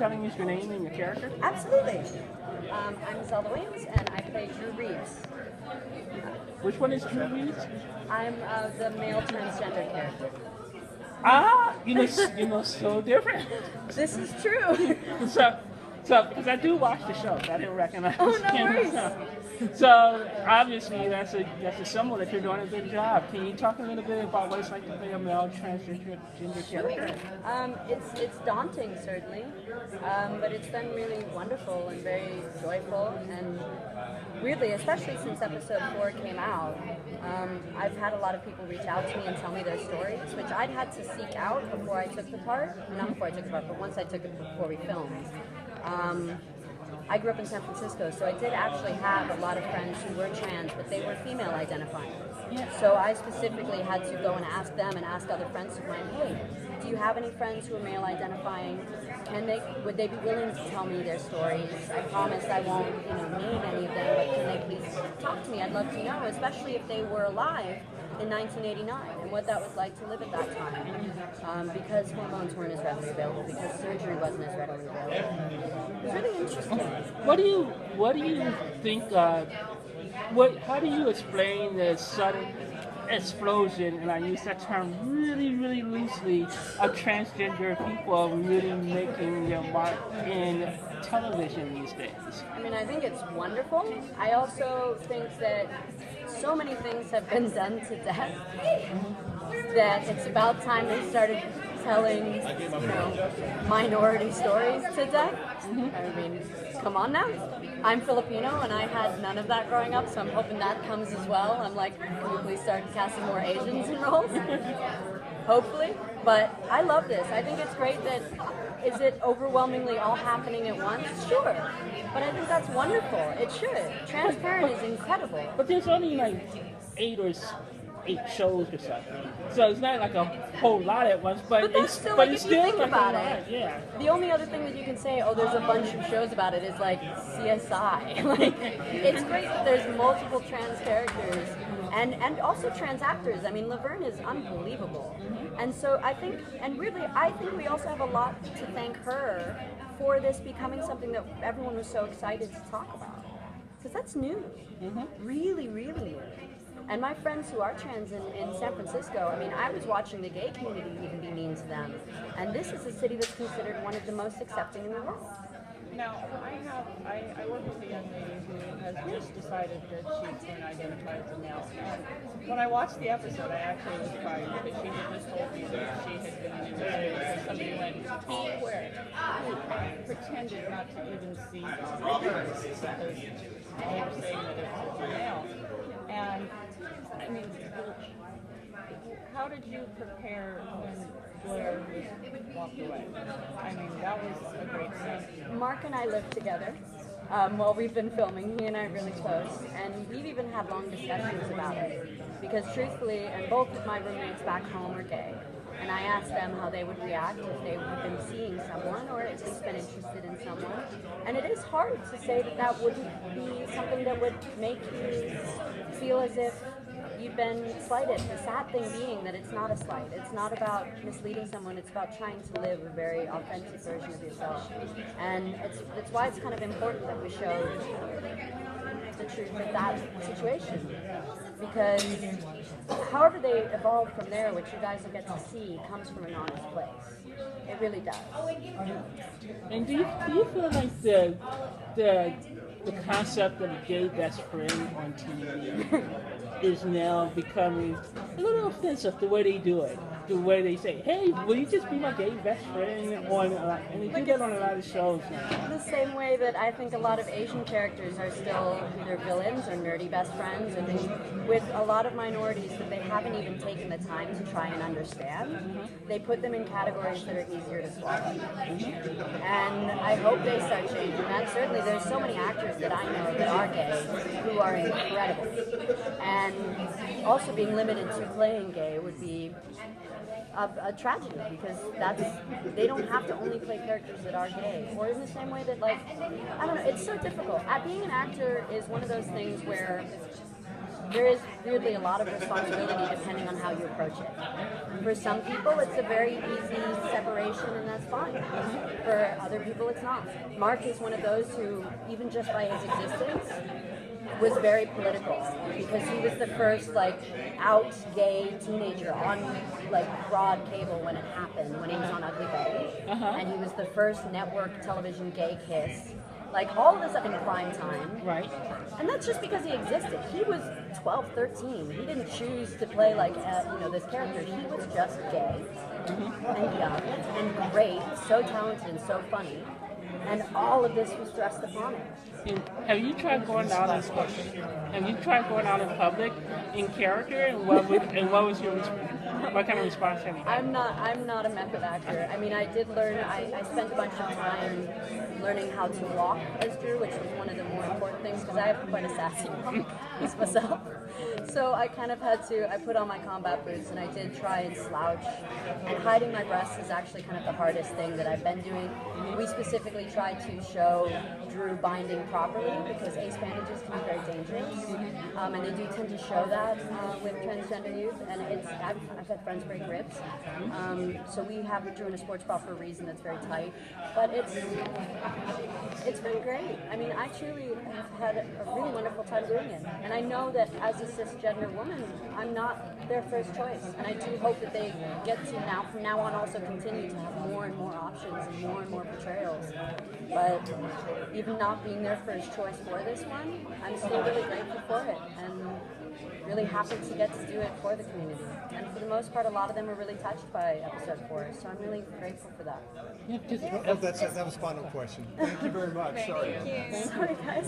telling us your name and your character? Absolutely. I'm Zelda Williams, and I play Drew Reeves. Which one is Drew Reeves? I'm the male transgender character. Ah, so different. This is true. So, because I do watch the show, so I didn't recognize Oh, no him. worries. So obviously that's a symbol that you're doing a good job. Can you talk a little bit about what it's like to play a male transgender character? It's daunting, certainly, but it's been really wonderful and very joyful. And weirdly, especially since episode 4 came out, I've had a lot of people reach out to me and tell me their stories, which I'd had to seek out before I took the part. Not before I took the part, but once I took it before we filmed. I grew up in San Francisco, so I did actually have a lot of friends who were trans, but they were female identifying. So I specifically had to go and ask them and ask other friends of mine, hey, do you have any friends who are male identifying? Would they be willing to tell me their stories? I promise I won't, name any of them, but can they please talk to me? I'd love to know, especially if they were alive in 1989 and what that was like to live at that time, because hormones weren't as readily available, because surgery wasn't as readily available. It was really interesting. What do you think? How do you explain the sudden explosion, and I use that term really, really loosely, of transgender people really making their mark in television these days? I mean, I think it's wonderful. I also think that so many things have been done to death that it's about time they started telling, minority stories to death. I mean, come on now. I'm Filipino, and I had none of that growing up, so I'm hoping that comes as well. I'm like, can we please start casting more Asians in roles? Hopefully. But I love this. I think it's great that, is it overwhelmingly all happening at once? Sure. But I think that's wonderful. It should. Transparent is incredible. But there's only like 8 shows or something. So it's not like a whole lot at once, but that's still, like, if you think like about a lot. it, Yeah. the only other thing that you can say, there's a bunch of shows about it, is like CSI. Like, it's great that there's multiple trans characters and also trans actors. I mean, Laverne is unbelievable. And so I think we also have a lot to thank her for this becoming something that everyone was so excited to talk about. Because that's new. Really, really new. And my friends who are trans in San Francisco, I mean, I was watching the gay community even be mean to them. And this is a city that's considered one of the most accepting in the world. Now, I work with a young lady who has just decided that she's going to identify as a male. And when I watched the episode, I actually was crying because she had just told me that she had been in an industry where somebody went square and pretended not to even see the because they were saying that it was a male. And I mean, how did you prepare when Blair walked away? I mean, that was a great scene. Mark and I lived together while we've been filming. He and I are really close, and we've even had long discussions about it. Because truthfully, and both of my roommates back home are gay, and I asked them how they would react if they had been seeing someone, or at least been interested in someone. And it is hard to say that that wouldn't be something that would make you feel as if you've been slighted. The sad thing being that it's not a slight. It's not about misleading someone. It's about trying to live a very authentic version of yourself. And it's why it's kind of important that we show the truth of that situation. Because however they evolve from there, which you guys will get to see, comes from an honest place. It really does. And do you feel like the concept of a gay best friend on TV is now becoming a little offensive, the way they do it, the way they say, "Hey, will you just be my gay best friend?" And they do that on a lot of shows now. The same way that I think a lot of Asian characters are still either villains or nerdy best friends, and with a lot of minorities that they haven't even taken the time to try and understand, they put them in categories that are easier to swallow. And I hope they start changing that. Certainly, there's so many actors that I know that are gay who are incredible. And also being limited to playing gay would be a tragedy, because they don't have to only play characters that are gay. Or in the same way that, like, I don't know, it's so difficult. Being an actor is one of those things where there is weirdly a lot of responsibility depending on how you approach it. For some people, it's a very easy separation, and that's fine. For other people, it's not. Mark is one of those who, even just by his existence, was very political because he was the first out gay teenager on broad cable when it happened, when he was on Ugly Betty, and he was the first network television gay kiss. All of this stuff in prime time. Right. And that's just because he existed. He was 12, 13. He didn't choose to play this character. He was just gay and young and great, so talented and so funny. And all of this was thrust upon him. And have you tried going out in public in character? And what was your what kind of response have you had? I'm not a method actor. I mean, I did learn. I spent a bunch of time learning how to walk as Drew, which was one of the more important things because I have quite a sassy piece myself. So I kind of had to. I put on my combat boots and I did try and slouch. And hiding my breasts is actually kind of the hardest thing that I've been doing. We specifically tried to show Drew binding properly because ace bandages can be very dangerous, and they do tend to show that with transgender youth. And I've had friends break ribs, so we have Drew in a sports bra for a reason that's very tight. But it's been great. I mean, I truly have had a really wonderful time doing it, and I know that as a cisgender woman, I'm not their first choice, and I do hope that they get to from now on also continue to have more and more options and more portrayals. But even not being their first choice for this one, I'm still really grateful for it and really happy to get to do it for the community. And for the most part, a lot of them were really touched by episode 4, so I'm really grateful for that. That was a final question. Thank you very much. Sorry. Sorry, guys.